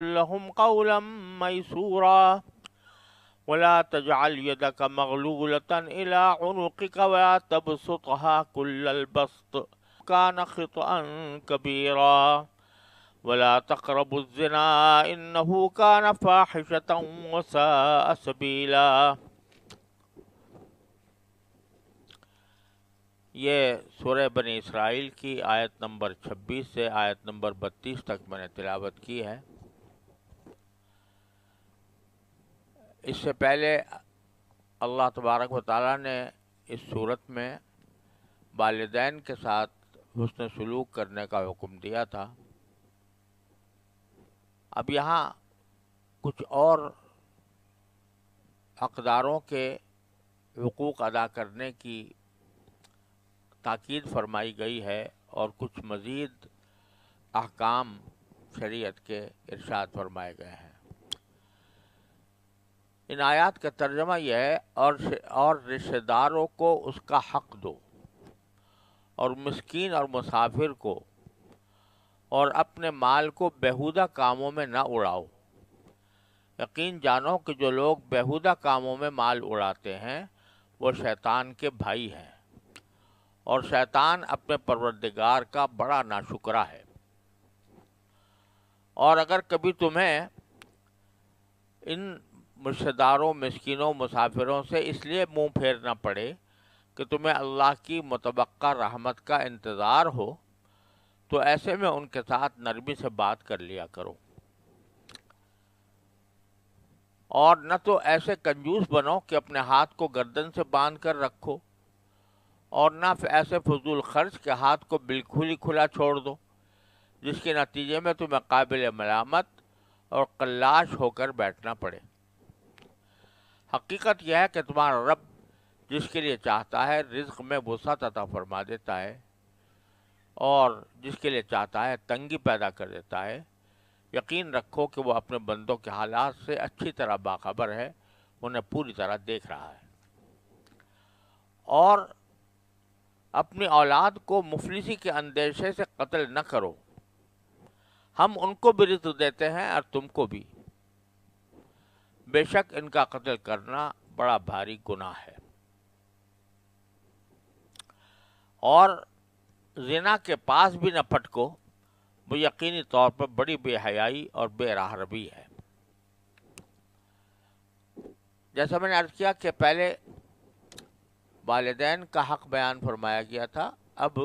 لهم قولا ميسورا ولا تجعل يدك مغلولة إلى عنقك ولا تبسطها كل البسط كان خطأ كبيرا ولا تقربوا الزنا إنه كان فاحشة وساء سبيلا. یہ سورہ بنی اسرائیل کی آیت نمبر 26 سے آیت نمبر 32 تک میں نے تلاوت کی ہے. اس سے پہلے اللہ تبارک و تعالیٰ نے اس صورت میں والدین کے ساتھ حسن سلوک کرنے کا حکم دیا تھا. اب یہاں کچھ اور حقداروں کے حقوق ادا کرنے کی تاکید فرمائی گئی ہے اور کچھ مزید احکام شریعت کے ارشاد فرمائے گئے ہیں. ان آیات کا ترجمہ یہ ہے اور رشتہ داروں کو اس کا حق دو اور مسکین اور مسافر کو اور اپنے مال کو بیہودہ کاموں میں نہ اڑاؤ. یقین جانو کہ جو لوگ بیہودہ کاموں میں مال اڑاتے ہیں وہ شیطان کے بھائی ہیں اور شیطان اپنے پروردگار کا بڑا ناشکرا ہے. اور اگر کبھی تمہیں ان رشتہ داروں، مسکینوں، مسافروں سے اس لیے منہ پھیرنا پڑے کہ تمہیں اللہ کی متوقع رحمت کا انتظار ہو تو ایسے میں ان کے ساتھ نرمی سے بات کر لیا کرو. اور نہ تو ایسے کنجوس بنو کہ اپنے ہاتھ کو گردن سے باندھ کر رکھو اور نہ ایسے فضول خرچ کہ ہاتھ کو بالکل ہی کھلا چھوڑ دو جس کے نتیجے میں تمہیں قابل ملامت اور قلاش ہو کر بیٹھنا پڑے. حقیقت یہ ہے کہ تمہارا رب جس کے لیے چاہتا ہے رزق میں وسعت عطا فرما دیتا ہے اور جس کے لیے چاہتا ہے تنگی پیدا کر دیتا ہے. یقین رکھو کہ وہ اپنے بندوں کے حالات سے اچھی طرح باخبر ہے، انہیں پوری طرح دیکھ رہا ہے. اور اپنی اولاد کو مفلسی کے اندیشے سے قتل نہ کرو، ہم ان کو بھی رزق دیتے ہیں اور تم کو بھی، بے شک ان کا قتل کرنا بڑا بھاری گناہ ہے. اور زنا کے پاس بھی نہ پھٹکو، وہ یقینی طور پر بڑی بے حیائی اور بے راہ ربی ہے. جیسا میں نے عرض کیا کہ پہلے والدین کا حق بیان فرمایا گیا تھا، اب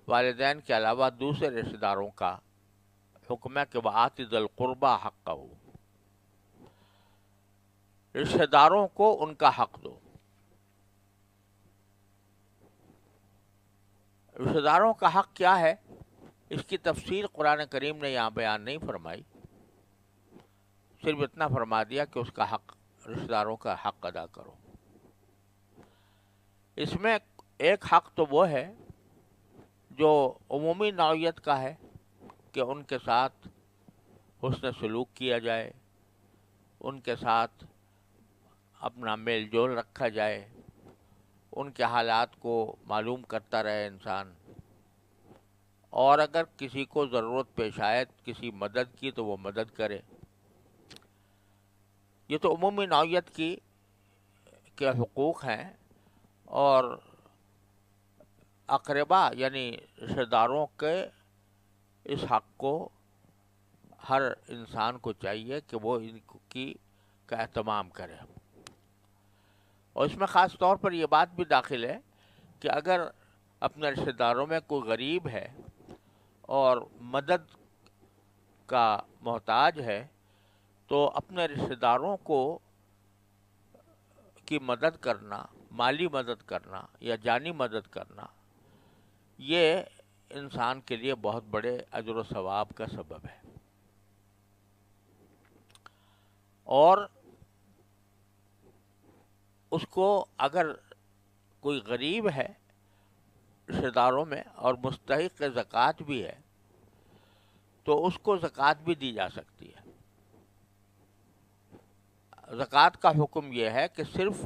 والدین کے علاوہ دوسرے رشتہ داروں کا حکم ہے کہ وآتی ذی القربی حقہ، رشتہ داروں کو ان کا حق دو. رشتہ داروں کا حق کیا ہے اس کی تفصیل قرآن کریم نے یہاں بیان نہیں فرمائی، صرف اتنا فرما دیا کہ اس کا حق، رشتہ داروں کا حق ادا کرو. اس میں ایک حق تو وہ ہے جو عمومی نوعیت کا ہے کہ ان کے ساتھ حسن سلوک کیا جائے، ان کے ساتھ اپنا میل جول رکھا جائے، ان کے حالات کو معلوم کرتا رہے انسان، اور اگر کسی کو ضرورت پیش آئے کسی مدد کی تو وہ مدد کرے. یہ تو عمومی نوعیت کے حقوق ہیں. اور اقربا یعنی رشتہ داروں کے اس حق کو ہر انسان کو چاہیے کہ وہ ان کی کا اہتمام کرے. اور اس میں خاص طور پر یہ بات بھی داخل ہے کہ اگر اپنے رشتہ داروں میں کوئی غریب ہے اور مدد کا محتاج ہے تو اپنے رشتہ داروں کو کی مدد کرنا، مالی مدد کرنا یا جانی مدد کرنا، یہ انسان کے لیے بہت بڑے اجر و ثواب کا سبب ہے. اور اس کو اگر کوئی غریب ہے رشتہ داروں میں اور مستحق زکوٰۃ بھی ہے تو اس کو زکوٰۃ بھی دی جا سکتی ہے. زکوٰۃ کا حکم یہ ہے کہ صرف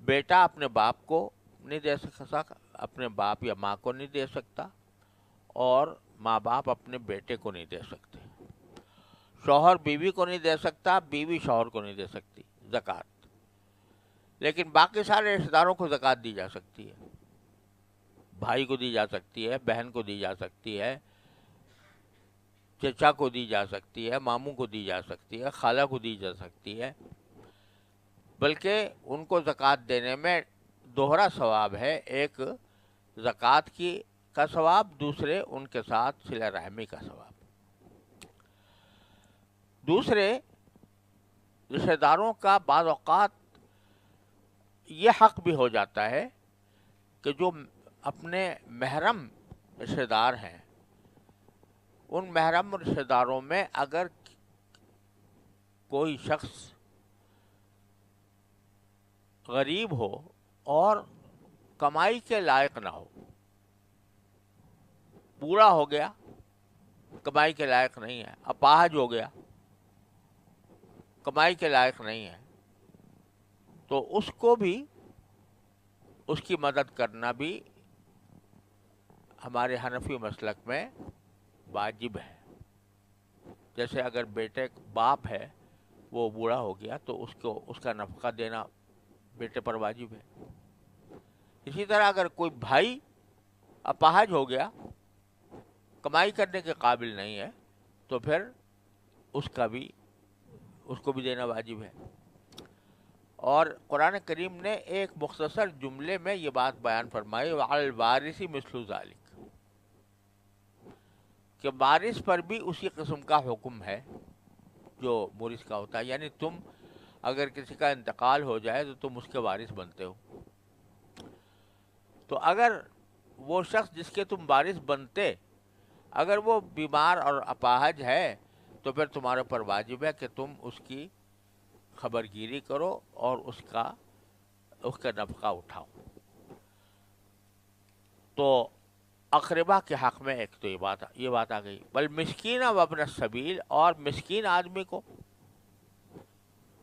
بیٹا اپنے باپ کو نہیں دے سکتا، اپنے باپ یا ماں کو نہیں دے سکتا، اور ماں باپ اپنے بیٹے کو نہیں دے سکتے. شوہر بیوی کو نہیں دے سکتا، بیوی شوہر کو نہیں دے سکتی زکوٰۃ، لیکن باقی سارے رشتہ داروں کو زکوٰۃ دی جا سکتی ہے. بھائی کو دی جا سکتی ہے، بہن کو دی جا سکتی ہے، چچا کو دی جا سکتی ہے، ماموں کو دی جا سکتی ہے، خالہ کو دی جا سکتی ہے. بلکہ ان کو زکوٰۃ دینے میں دوہرا ثواب ہے، ایک زکوٰۃ کا ثواب، دوسرے ان کے ساتھ صلہ رحمی کا ثواب. دوسرے رشتہ داروں کا بعض اوقات یہ حق بھی ہو جاتا ہے کہ جو اپنے محرم رشتہ دار ہیں، ان محرم رشتہ داروں میں اگر کوئی شخص غریب ہو اور کمائی کے لائق نہ ہو، بوڑھا ہو گیا، کمائی کے لائق نہیں ہے، اپاہج ہو گیا، کمائی کے لائق نہیں ہے، تو اس کو بھی، اس کی مدد کرنا بھی ہمارے حنفی مسلک میں واجب ہے. جیسے اگر بیٹے باپ ہے وہ بوڑھا ہو گیا تو اس کا نفقہ دینا بیٹے پر واجب ہے. اسی طرح اگر کوئی بھائی اپاہج ہو گیا، کمائی کرنے کے قابل نہیں ہے، تو پھر اس کو بھی دینا واجب ہے. اور قرآن کریم نے ایک مختصر جملے میں یہ بات بیان فرمائی، وعلی الوارث مثل ذلک، کہ وارث پر بھی اسی قسم کا حکم ہے جو مورث کا ہوتا ہے. یعنی تم اگر کسی کا انتقال ہو جائے تو تم اس کے وارث بنتے ہو. تو اگر وہ شخص جس کے تم وارث بنتے، اگر وہ بیمار اور اپاہج ہے، تو پھر تمہارے پر واجب ہے کہ تم اس کی خبر گیری کرو اور اس کا نفقہ اٹھاؤ. تو اقربا کے حق میں ایک تو یہ بات آ گئی. بل مسکین و ابن السبیل، اور مسکین آدمی کو،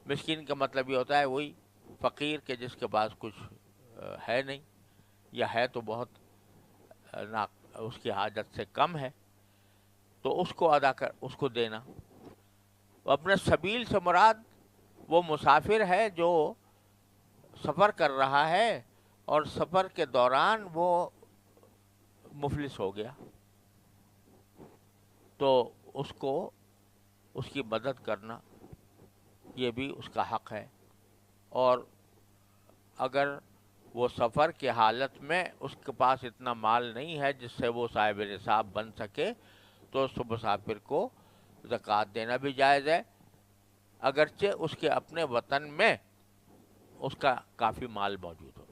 مسکین کا مطلب یہ ہوتا ہے وہی فقیر کے جس کے پاس کچھ ہے نہیں، یا ہے تو بہت اس کی حاجت سے کم ہے، تو اس کو دینا. اپنے سبیل سے مراد وہ مسافر ہے جو سفر کر رہا ہے اور سفر کے دوران وہ مفلس ہو گیا، تو اس کی مدد کرنا یہ بھی اس کا حق ہے. اور اگر وہ سفر کی حالت میں اس کے پاس اتنا مال نہیں ہے جس سے وہ صاحب نصاب بن سکے، تو اس مسافر کو زکوٰۃ دینا بھی جائز ہے، اگرچہ اس کے اپنے وطن میں اس کا کافی مال موجود ہو.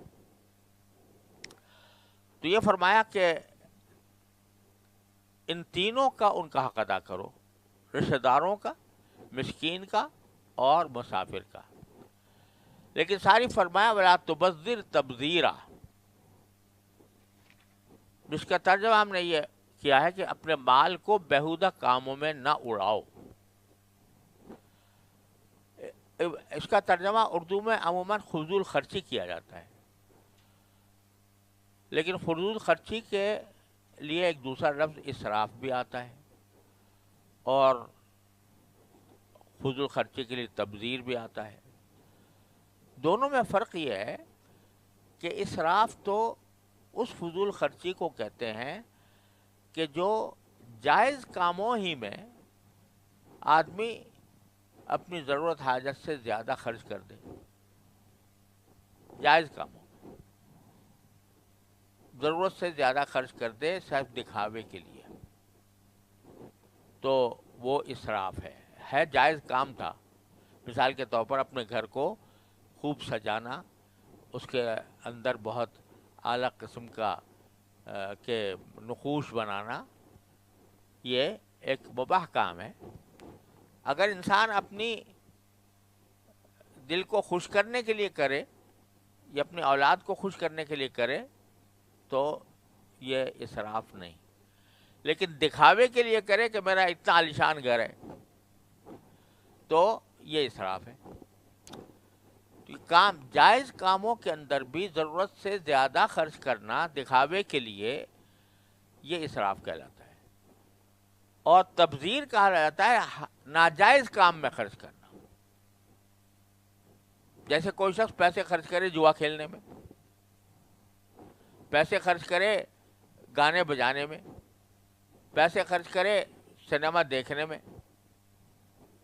تو یہ فرمایا کہ ان تینوں کا ان کا حق ادا کرو، رشتہ داروں کا، مسکین کا اور مسافر کا. لیکن ساری فرمایا ولا تبذر تبذیرا، جس کا ترجمہ ہم نے یہ کیا ہے کہ اپنے مال کو بیہودہ کاموں میں نہ اڑاؤ. اس کا ترجمہ اردو میں عموماً فضول خرچی کیا جاتا ہے، لیکن فضول خرچی کے لیے ایک دوسرا لفظ اسراف بھی آتا ہے، اور فضول خرچی کے لیے تبذیر بھی آتا ہے. دونوں میں فرق یہ ہے کہ اسراف تو اس فضول خرچی کو کہتے ہیں کہ جو جائز کاموں ہی میں آدمی اپنی ضرورت حاجت سے زیادہ خرچ کر دے. جائز کاموں ضرورت سے زیادہ خرچ کر دے صرف دکھاوے کے لیے، تو وہ اسراف ہے جائز کام تھا. مثال کے طور پر اپنے گھر کو خوب سجانا، اس کے اندر بہت اعلیٰ قسم کا کے نقوش بنانا، یہ ایک مباح کام ہے. اگر انسان اپنی دل کو خوش کرنے کے لیے کرے یا اپنی اولاد کو خوش کرنے کے لیے کرے تو یہ اسراف نہیں. لیکن دکھاوے کے لیے کرے کہ میرا اتنا عالیشان گھر ہے، تو یہ اسراف ہے. کام جائز کاموں کے اندر بھی ضرورت سے زیادہ خرچ کرنا دکھاوے کے لیے، یہ اسراف کہلاتا ہے. اور تبذیر کہا جاتا ہے ناجائز کام میں خرچ کرنا. جیسے کوئی شخص پیسے خرچ کرے جوا کھیلنے میں، پیسے خرچ کرے گانے بجانے میں، پیسے خرچ کرے سنیما دیکھنے میں،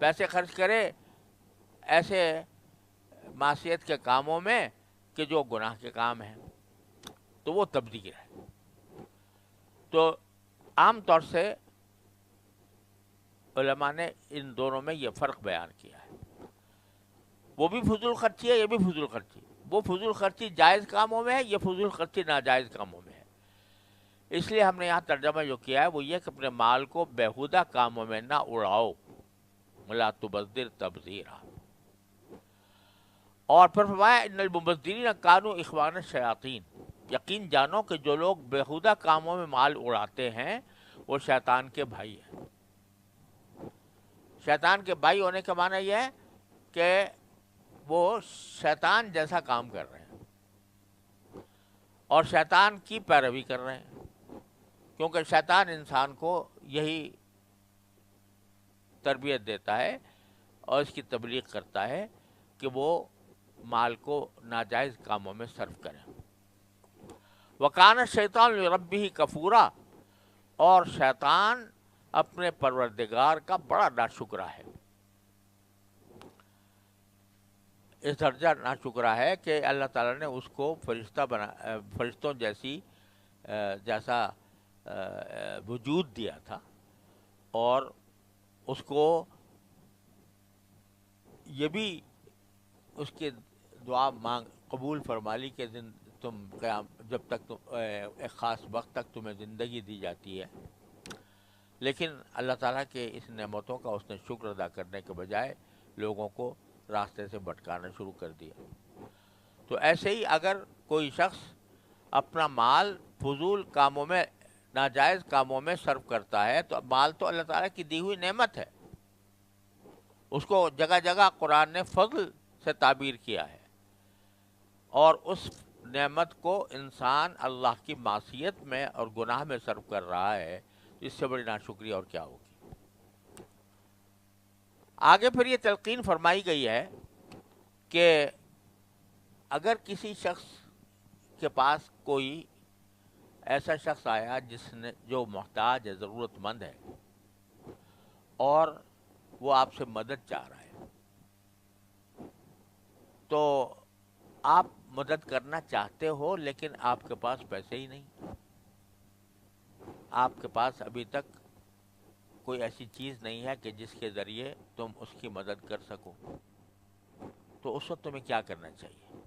پیسے خرچ کرے ایسے معصیت کے کاموں میں کہ جو گناہ کے کام ہیں، تو وہ تبذیر ہے. تو عام طور سے علماء نے ان دونوں میں یہ فرق بیان کیا ہے. وہ بھی فضول خرچی ہے، یہ بھی فضول خرچی. وہ فضول خرچی جائز کاموں میں ہے، یہ فضول خرچی ناجائز کاموں میں ہے. اس لیے ہم نے یہاں ترجمہ جو کیا ہے وہ یہ کہ اپنے مال کو بیہودہ کاموں میں نہ اڑاؤ، لا تبذر تبذیرا. اور پھر فرمایا ان المبذرین کانوا اخوان الشیاطین، یقین جانو کہ جو لوگ بیہودہ کاموں میں مال اڑاتے ہیں وہ شیطان کے بھائی ہیں. شیطان کے بھائی ہونے کا معنی یہ ہے کہ وہ شیطان جیسا کام کر رہے ہیں اور شیطان کی پیروی کر رہے ہیں، کیونکہ شیطان انسان کو یہی تربیت دیتا ہے اور اس کی تبلیغ کرتا ہے کہ وہ مال کو ناجائز کاموں میں صرف کریں. وَكَانَ الشَّيْطَانُ لِرَبِّهِ كَفُورًا، اور شیطان اپنے پروردگار کا بڑا ناشکرا ہے. اس درجہ ناشکرا ہے کہ اللہ تعالیٰ نے اس کو فرشتوں جیسا وجود دیا تھا، اور اس کو یہ بھی اس کی دعا قبول فرما لی کہ تم جب تک ایک خاص وقت تک تمہیں زندگی دی جاتی ہے. لیکن اللہ تعالیٰ کے اس نعمتوں کا اس نے شکر ادا کرنے کے بجائے لوگوں کو راستے سے بھٹکانا شروع کر دیا. تو ایسے ہی اگر کوئی شخص اپنا مال فضول کاموں میں، ناجائز کاموں میں صرف کرتا ہے، تو مال تو اللہ تعالیٰ کی دی ہوئی نعمت ہے، اس کو جگہ جگہ قرآن نے فضل سے تعبیر کیا ہے، اور اس نعمت کو انسان اللہ کی معصیت میں اور گناہ میں صرف کر رہا ہے. اس سے بڑی ناشکری اور کیا ہوگی. آگے پھر یہ تلقین فرمائی گئی ہے کہ اگر کسی شخص کے پاس کوئی ایسا شخص آیا جو محتاج ہے، ضرورت مند ہے، اور وہ آپ سے مدد چاہ رہا ہے، تو آپ مدد کرنا چاہتے ہو لیکن آپ کے پاس پیسے ہی نہیں، آپ کے پاس ابھی تک کوئی ایسی چیز نہیں ہے کہ جس کے ذریعے تم اس کی مدد کر سکو. تو اس وقت تمہیں کیا کرنا چاہیے؟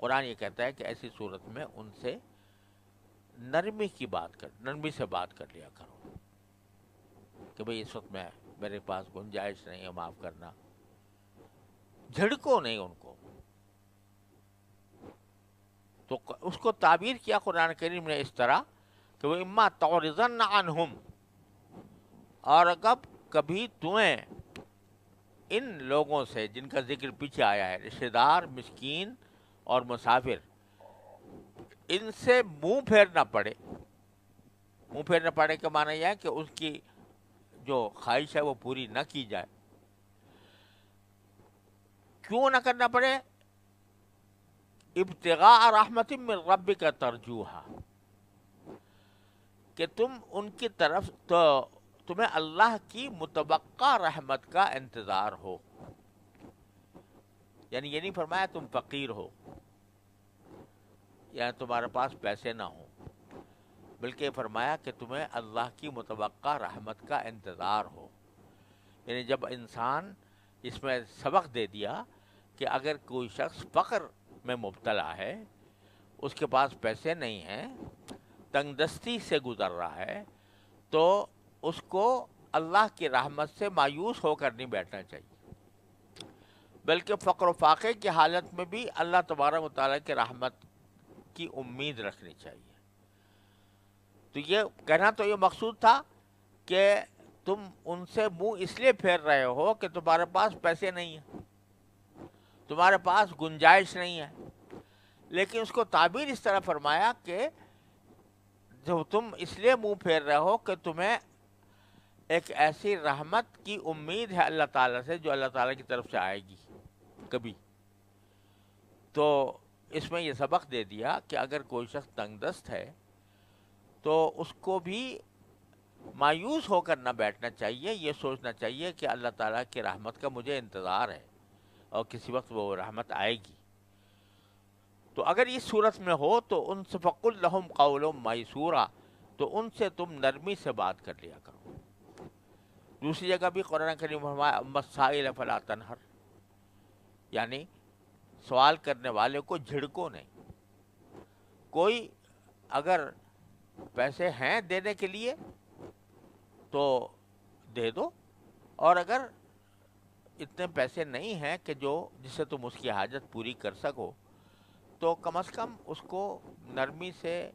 قرآن یہ کہتا ہے کہ ایسی صورت میں ان سے نرمی سے بات کر لیا کرو کہ بھئی اس وقت میں میرے پاس گنجائش نہیں ہے، معاف کرنا. جھڑکو نہیں ان کو. تو اس کو تعبیر کیا قرآن کریم نے اس طرح کہ وہ اما تعرضن عنہم، اور اگر کبھی تمہیں ان لوگوں سے جن کا ذکر پیچھے آیا ہے، رشتہ دار، مسکین اور مسافر، ان سے منہ پھیرنا پڑے. منہ پھیرنا پڑے کا معنی یہ ہے کہ اس کی جو خواہش ہے وہ پوری نہ کی جائے. کیوں نہ کرنا پڑے؟ ابتغاء رحمت من ربک ترجوہا، کہ تم ان کی طرف تو تمہیں اللہ کی متوقع رحمت کا انتظار ہو. یعنی یہ نہیں فرمایا تم فقیر ہو یا تمہارے پاس پیسے نہ ہوں، بلکہ فرمایا کہ تمہیں اللہ کی متوقع رحمت کا انتظار ہو. یعنی جب انسان اس میں سبق دے دیا کہ اگر کوئی شخص فقر میں مبتلا ہے، اس کے پاس پیسے نہیں ہیں، تنگ دستی سے گزر رہا ہے، تو اس کو اللہ کی رحمت سے مایوس ہو کر نہیں بیٹھنا چاہیے، بلکہ فقر و فاقے کی حالت میں بھی اللہ تبارک و تعالیٰ کی رحمت کی امید رکھنی چاہیے. تو یہ کہنا تو یہ مقصود تھا کہ تم ان سے منہ اس لیے پھیر رہے ہو کہ تمہارے پاس پیسے نہیں ہیں، تمہارے پاس گنجائش نہیں ہے. لیکن اس کو تعبیر اس طرح فرمایا کہ جو تم اس لیے منہ پھیر رہے ہو کہ تمہیں ایک ایسی رحمت کی امید ہے اللہ تعالیٰ سے جو اللہ تعالیٰ کی طرف سے آئے گی کبھی. تو اس میں یہ سبق دے دیا کہ اگر کوئی شخص تنگ دست ہے تو اس کو بھی مایوس ہو کر نہ بیٹھنا چاہیے، یہ سوچنا چاہیے کہ اللہ تعالیٰ کی رحمت کا مجھے انتظار ہے اور کسی وقت وہ رحمت آئے گی. تو اگر اس صورت میں ہو تو ان سے فقل لہم قول میسورا، تو ان سے تم نرمی سے بات کر لیا کرو. دوسری جگہ بھی قرآن کریم میں فرمایا اما السائل فلا تنہر، یعنی سوال کرنے والے کو جھڑکو نہیں. کوئی اگر پیسے ہیں دینے کے لیے تو دے دو، اور اگر اتنے پیسے نہیں ہیں کہ جس سے تم اس کی حاجت پوری کر سکو تو کم از کم اس کو نرمی سے،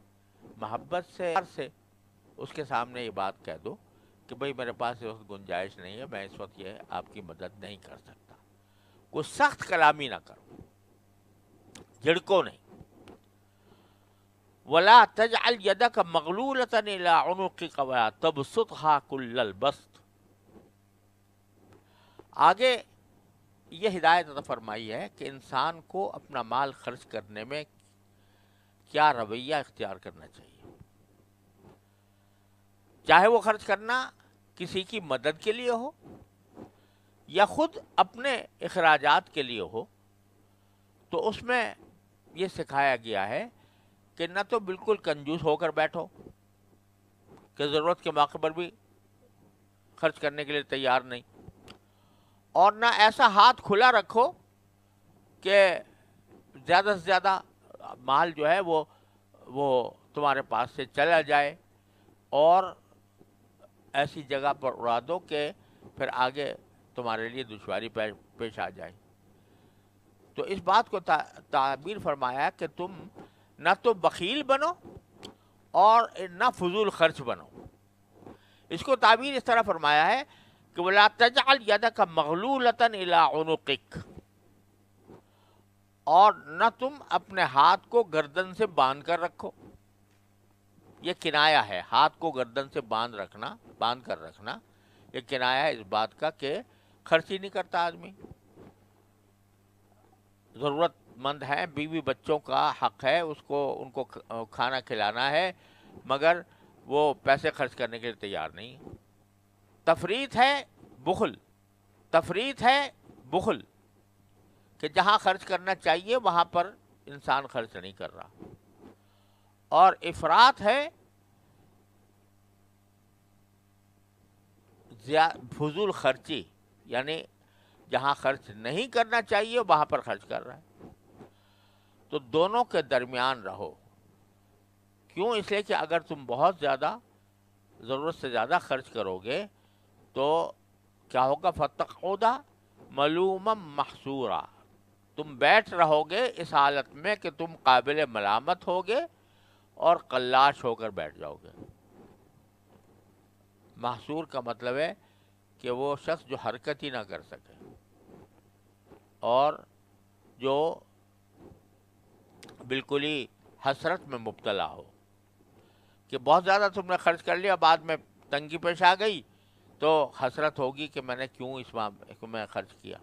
محبت سے اس کے سامنے یہ بات کہہ دو کہ بھئی میرے پاس اس وقت گنجائش نہیں ہے، میں اس وقت یہ آپ کی مدد نہیں کر سکتا. کوئی سخت کلامی نہ کرو، جھڑکو نہیں. ولا تجعل يدك مغلولة الى عنقك ولا تبسطها كل البسط. آگے یہ ہدایت عطا فرمائی ہے کہ انسان کو اپنا مال خرچ کرنے میں کیا رویہ اختیار کرنا چاہیے. چاہے وہ خرچ کرنا کسی کی مدد کے لیے ہو یا خود اپنے اخراجات کے لیے ہو، تو اس میں یہ سکھایا گیا ہے کہ نہ تو بالکل کنجوس ہو کر بیٹھو کہ ضرورت کے موقع پر بھی خرچ کرنے کے لیے تیار نہیں، اور نہ ایسا ہاتھ کھلا رکھو کہ زیادہ سے زیادہ مال جو ہے وہ تمہارے پاس سے چلا جائے اور ایسی جگہ پر اڑا دو کہ پھر آگے تمہارے لیے دشواری پیش آ جائے. تو اس بات کو تعبیر فرمایا کہ تم نہ تو بخیل بنو اور نہ فضول خرچ بنو. اس کو تعبیر اس طرح فرمایا ہے کہ وَلَا تَجْعَلْ يَدَكَ مَغْلُولَةً إِلَىٰ عُنُقِكَ، اور نہ تم اپنے ہاتھ کو گردن سے باندھ کر رکھو. یہ کنایا ہے، ہاتھ کو گردن سے باندھ کر رکھنا یہ کنایا ہے اس بات کا کہ خرچ ہی نہیں کرتا آدمی. ضرورت مند ہے، بیوی بچوں کا حق ہے، ان کو کھانا کھلانا ہے، مگر وہ پیسے خرچ کرنے کے لیے تیار نہیں. تفریط ہے بخل کہ جہاں خرچ کرنا چاہیے وہاں پر انسان خرچ نہیں کر رہا. اور افراط ہے فضول خرچی، یعنی جہاں خرچ نہیں کرنا چاہیے وہاں پر خرچ کر رہا ہے. تو دونوں کے درمیان رہو. کیوں؟ اس لیے کہ اگر تم بہت زیادہ ضرورت سے زیادہ خرچ کرو گے تو کیا ہوگا؟ فَتَقْعُدَ مَلُومًا مَحْسُورًا، تم بیٹھ رہو گے اس حالت میں کہ تم قابل ملامت ہوگے اور قلاش ہو کر بیٹھ جاؤ گے. محصور کا مطلب ہے کہ وہ شخص جو حرکت ہی نہ کر سکے اور جو بالکل ہی حسرت میں مبتلا ہو کہ بہت زیادہ تم نے خرچ کر لیا، بعد میں تنگی پیش آ گئی تو حسرت ہوگی کہ میں نے کیوں اس میں خرچ کیا.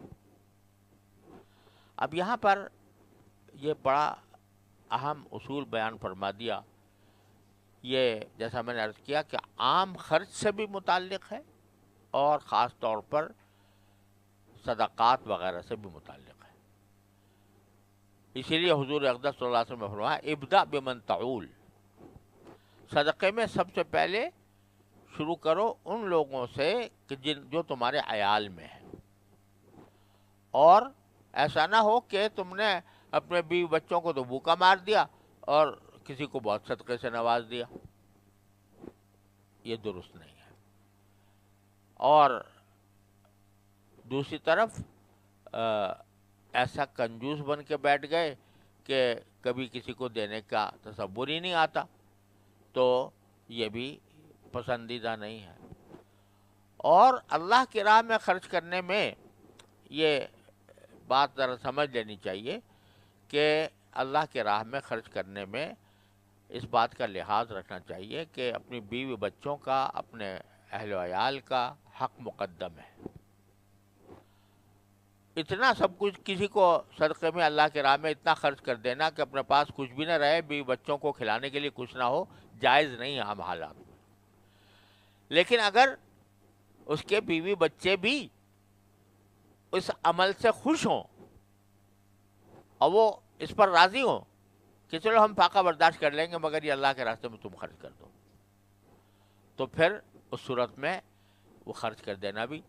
اب یہاں پر یہ بڑا اہم اصول بیان فرما دیا. یہ جیسا میں نے عرض کیا کہ عام خرچ سے بھی متعلق ہے اور خاص طور پر صدقات وغیرہ سے بھی متعلق ہے. اسی لیے حضور اقدس صلی اللہ علیہ وسلم نے فرمایا ابدأ بمن تعول، صدقے میں سب سے پہلے شروع کرو ان لوگوں سے کہ جو تمہارے عیال میں ہیں، اور ایسا نہ ہو کہ تم نے اپنے بیوی بچوں کو تو بھوکا مار دیا اور کسی کو بہت صدقے سے نواز دیا. یہ درست نہیں ہے. اور دوسری طرف ایسا کنجوس بن کے بیٹھ گئے کہ کبھی کسی کو دینے کا تصور ہی نہیں آتا، تو یہ بھی پسندیدہ نہیں ہے. اور اللہ کی راہ میں خرچ کرنے میں یہ بات ذرا سمجھ لینی چاہیے کہ اللہ کی راہ میں خرچ کرنے میں اس بات کا لحاظ رکھنا چاہیے کہ اپنی بیوی بچوں کا، اپنے اہل و عیال کا حق مقدم ہے. اتنا سب کچھ کسی کو صدقے میں اللہ کے راہ میں اتنا خرچ کر دینا کہ اپنے پاس کچھ بھی نہ رہے، بھی بچوں کو کھلانے کے لیے کچھ نہ ہو، جائز نہیں ہے عام حالات میں. لیکن اگر اس کے بیوی بچے بھی اس عمل سے خوش ہوں اور وہ اس پر راضی ہوں کہ چلو ہم فاقہ برداشت کر لیں گے مگر یہ اللہ کے راستے میں تم خرچ کر دو، تو پھر اس صورت میں وہ خرچ کر دینا بھی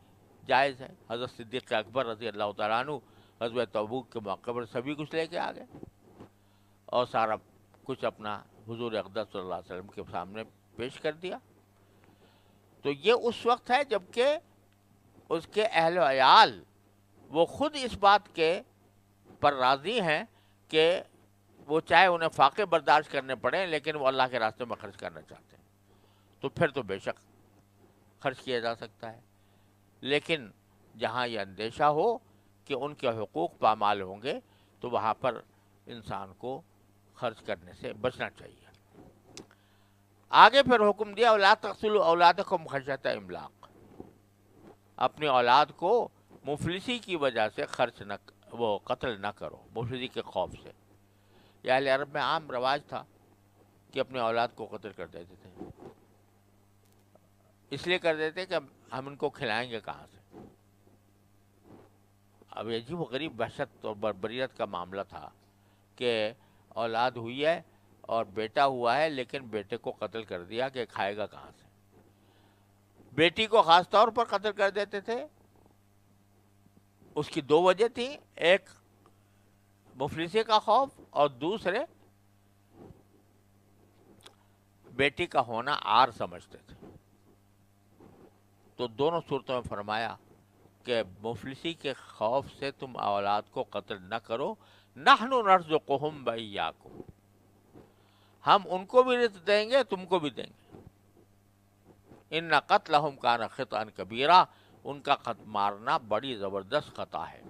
جائز ہے. حضرت صدیق اکبر رضی اللہ تعالیٰ عنہ غزوہ تبوک کے موقع پر سبھی کچھ لے کے آ گئے اور سارا کچھ اپنا حضور اقدس صلی اللہ علیہ وسلم کے سامنے پیش کر دیا. تو یہ اس وقت ہے جب کہ اس کے اہل و عیال وہ خود اس بات کے پر راضی ہیں کہ وہ چاہے انہیں فاقے برداشت کرنے پڑیں لیکن وہ اللہ کے راستے میں خرچ کرنا چاہتے ہیں، تو پھر تو بے شک خرچ کیا جا سکتا ہے. لیکن جہاں یہ اندیشہ ہو کہ ان کے حقوق پامال ہوں گے تو وہاں پر انسان کو خرچ کرنے سے بچنا چاہیے. آگے پھر حکم دیا اولاد تقتلوا اولادکم خشیۃ املاق، اپنی اولاد کو مفلسی کی وجہ سے خرچ نہ وہ قتل نہ کرو، مفلسی کے خوف سے. یہ اہل عرب میں عام رواج تھا کہ اپنے اولاد کو قتل کر دیتے تھے، اس لیے کر دیتے کہ ہم ان کو کھلائیں گے کہاں سے. اب یہ عجیب و غریب وحشت اور بربریت کا معاملہ تھا کہ اولاد ہوئی ہے اور بیٹا ہوا ہے لیکن بیٹے کو قتل کر دیا کہ کھائے گا کہاں سے. بیٹی کو خاص طور پر قتل کر دیتے تھے. اس کی دو وجہ تھی، ایک مفلسی کا خوف اور دوسرے بیٹی کا ہونا عار سمجھتے تھے. تو دونوں صورتوں میں فرمایا کہ مفلسی کے خوف سے تم اولاد کو قتل نہ کرو، نحن نرزقہم وإیاکم، ہم ان کو بھی رزق دیں گے تم کو بھی دیں گے. ان قتلہم کان خطأ کبیرا، ان کا مارنا بڑی زبردست خطا ہے،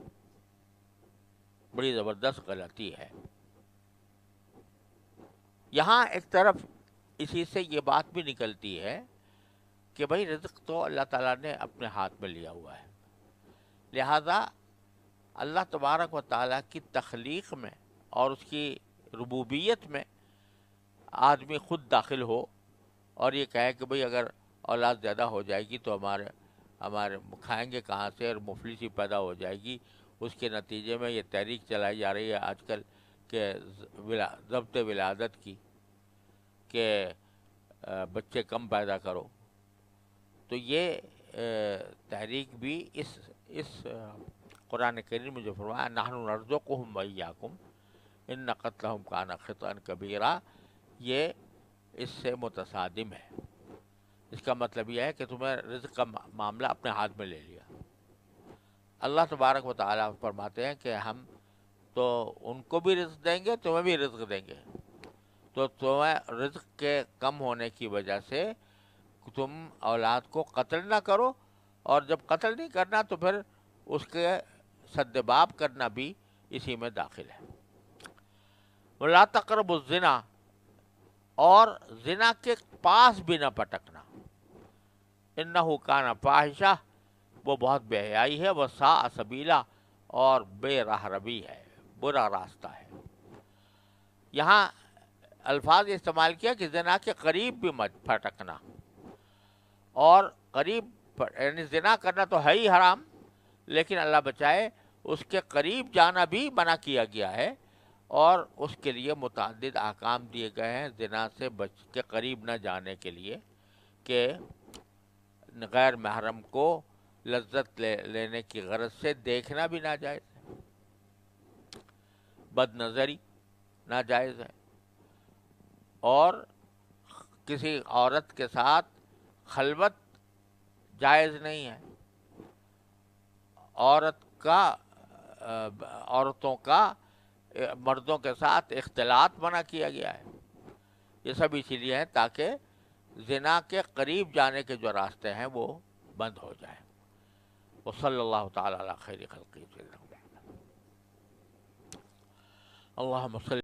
بڑی زبردست غلطی ہے. یہاں ایک طرف اسی سے یہ بات بھی نکلتی ہے کہ بھائی رزق تو اللہ تعالیٰ نے اپنے ہاتھ میں لیا ہوا ہے، لہذا اللہ تبارک و تعالیٰ کی تخلیق میں اور اس کی ربوبیت میں آدمی خود داخل ہو اور یہ کہے کہ بھئی اگر اولاد زیادہ ہو جائے گی تو ہمارے کھائیں گے کہاں سے، اور مفلسی پیدا ہو جائے گی. اس کے نتیجے میں یہ تحریک چلائی جا رہی ہے آج کل کہ ضبط ولادت کی، کہ بچے کم پیدا کرو. تو یہ تحریک بھی اس قرآن کریم میں جو فرمایا نحن نرزقہم وإیاکم ان قتلہم کان خطأ کبیرا، یہ اس سے متصادم ہے. اس کا مطلب یہ ہے کہ تمہیں رزق کا معاملہ اپنے ہاتھ میں لے لیا. اللہ تبارک و تعالیٰ فرماتے ہیں کہ ہم تو ان کو بھی رزق دیں گے تمہیں بھی رزق دیں گے. تو تمہیں رزق کے کم ہونے کی وجہ سے تم اولاد کو قتل نہ کرو، اور جب قتل نہیں کرنا تو پھر اس کے سدباب کرنا بھی اسی میں داخل ہے. وَلَا تَقْرَبُوا الزِّنَا، اور زنا کے پاس بھی نہ پٹکنا. اِنَّهُ كَانَ فَاحِشَةً، وہ بہت بے حیائی ہے، وَسَاءَ سَبِیلًا، اور بے راہ روی ہے، برا راستہ ہے. یہاں الفاظ استعمال کیا کہ زنا کے قریب بھی مت پھٹکنا، اور قریب یعنی زنا کرنا تو ہے ہی حرام، لیکن اللہ بچائے اس کے قریب جانا بھی منع کیا گیا ہے، اور اس کے لیے متعدد احکام دیے گئے ہیں زنا سے بچ کے قریب نہ جانے کے لیے، کہ غیر محرم کو لذت لینے کی غرض سے دیکھنا بھی ناجائز ہے، بد نظری ناجائز ہے، اور کسی عورت کے ساتھ خلوت جائز نہیں ہے. عورتوں کا مردوں کے ساتھ اختلاط منع کیا گیا ہے. یہ سب اسی لیے ہے تاکہ زنا کے قریب جانے کے جو راستے ہیں وہ بند ہو جائیں. وصلی اللہ تعالی علی خیر خلقہ سیدنا محمد. اللہم صلی